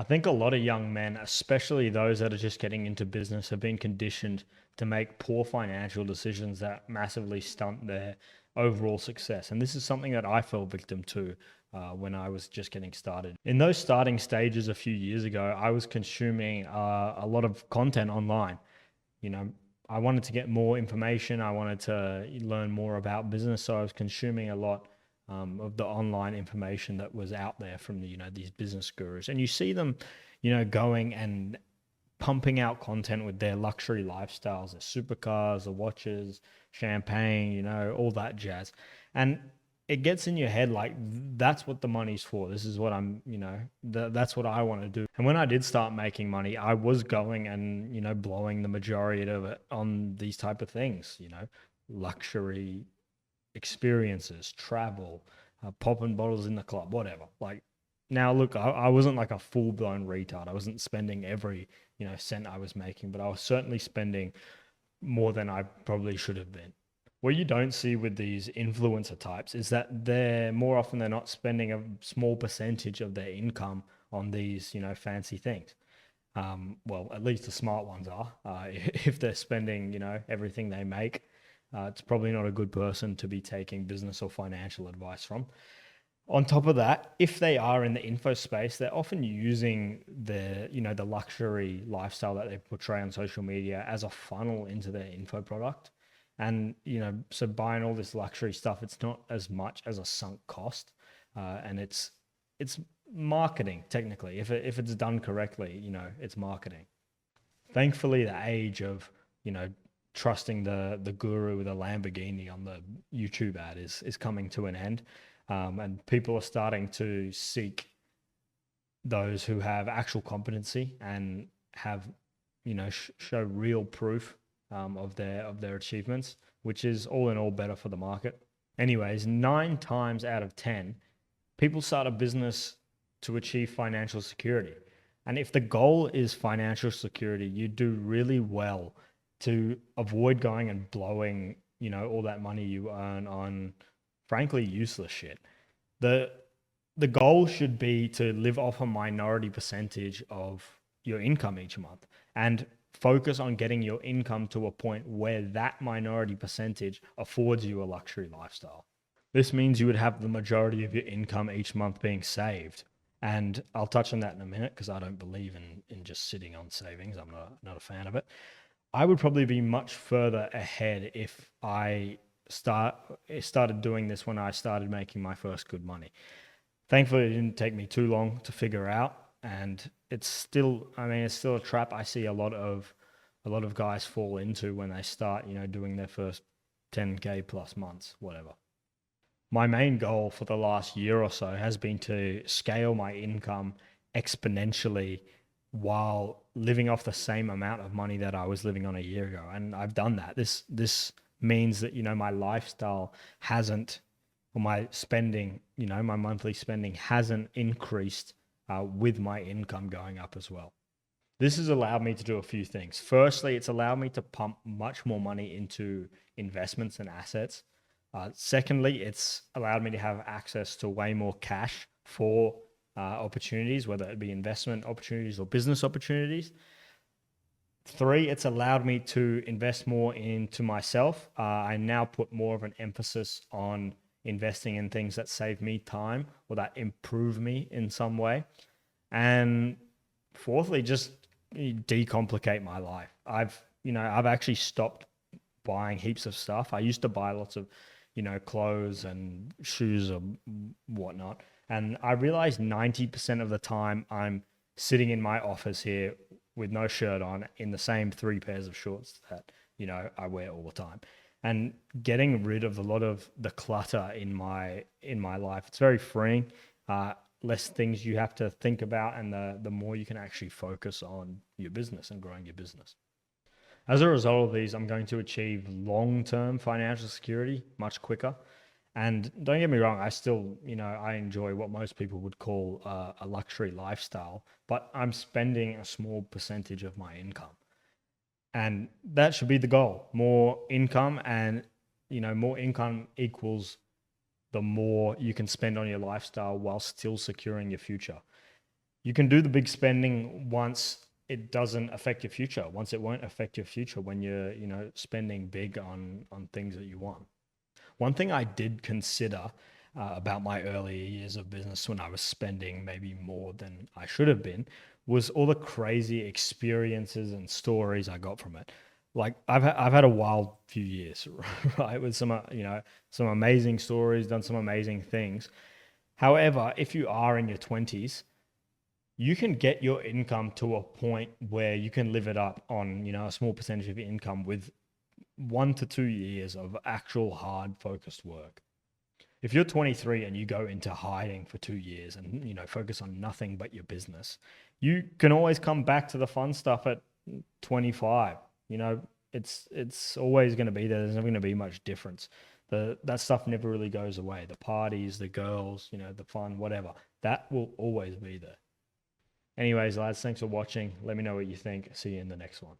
I think a lot of young men, especially those that are just getting into business, have been conditioned to make poor financial decisions that massively stunt their overall success. And this is something that I fell victim to when I was just getting started. In those starting stages a few years ago, I was consuming a lot of content online. You know, I wanted to get more information. I wanted to learn more about business. So I was consuming a lot of the online information that was out there from these business gurus. And you see them, going and pumping out content with their luxury lifestyles, their supercars, the watches, champagne, all that jazz. And it gets in your head like that's what the money's for. This is what that's what I want to do. And when I did start making money, I was going and, blowing the majority of it on these type of things, luxury experiences, travel, popping bottles in the club, whatever. Like now, look, I wasn't like a full blown retard. I wasn't spending every, cent I was making, but I was certainly spending more than I probably should have been. What you don't see with these influencer types is that they're more often they're not spending a small percentage of their income on these, fancy things. Well, at least the smart ones are. If they're spending, everything they make, it's probably not a good person to be taking business or financial advice from. On top of that, if they are in the info space, they're often using the luxury lifestyle that they portray on social media as a funnel into their info product. And, so buying all this luxury stuff, it's not as much as a sunk cost. And it's marketing technically. If it's done correctly, it's marketing. Thankfully, the age of, trusting the guru with a Lamborghini on the YouTube ad is coming to an end. And people are starting to seek those who have actual competency and have, show real proof of their achievements, which is all in all better for the market. Anyways, 9 times out of 10, people start a business to achieve financial security. And if the goal is financial security, you do really well to avoid going and blowing, all that money you earn on frankly useless shit. The the goal should be to live off a minority percentage of your income each month and focus on getting your income to a point where that minority percentage affords you a luxury lifestyle. This means you would have the majority of your income each month being saved. And I'll touch on that in a minute because I don't believe in just sitting on savings. I'm not a fan of it. I would probably be much further ahead if I started doing this when I started making my first good money. Thankfully, it didn't take me too long to figure out, and it's still a trap I see a lot of guys fall into when they start, doing their first 10K plus months, whatever. My main goal for the last year or so has been to scale my income exponentially while living off the same amount of money that I was living on a year ago. And I've done that. This means that, my lifestyle hasn't, or my spending, my monthly spending hasn't increased with my income going up as well. This has allowed me to do a few things. Firstly, it's allowed me to pump much more money into investments and assets. Secondly, it's allowed me to have access to way more cash for opportunities, whether it be investment opportunities or business opportunities. 3, it's allowed me to invest more into myself. I now put more of an emphasis on investing in things that save me time or that improve me in some way. And fourthly, just decomplicate my life. I've actually stopped buying heaps of stuff. I used to buy lots of, clothes and shoes or whatnot. And I realized 90% of the time I'm sitting in my office here with no shirt on in the same 3 pairs of shorts that, I wear all the time. And getting rid of a lot of the clutter in my life, it's very freeing. Less things you have to think about, and the more you can actually focus on your business and growing your business. As a result of these, I'm going to achieve long-term financial security much quicker. And don't get me wrong, I still, I enjoy what most people would call a luxury lifestyle, but I'm spending a small percentage of my income. And that should be the goal. More income, and, more income equals the more you can spend on your lifestyle while still securing your future. You can do the big spending once it doesn't affect your future. Once it won't affect your future when you're, spending big on things that you want. One thing I did consider about my early years of business when I was spending maybe more than I should have been was all the crazy experiences and stories I got from it. Like I've had a wild few years, right? With some some amazing stories, done some amazing things. However, if you are in your 20s, you can get your income to a point where you can live it up on, a small percentage of your income with 1 to 2 years of actual hard focused work. If you're 23 and you go into hiding for 2 years and focus on nothing but your business, you can always come back to the fun stuff at 25. You know, it's always going to be there. There's never going to be much difference. That stuff never really goes away. The parties, the girls, the fun, whatever. That will always be there. Anyways, lads, thanks for watching. Let me know what you think. See you in the next one.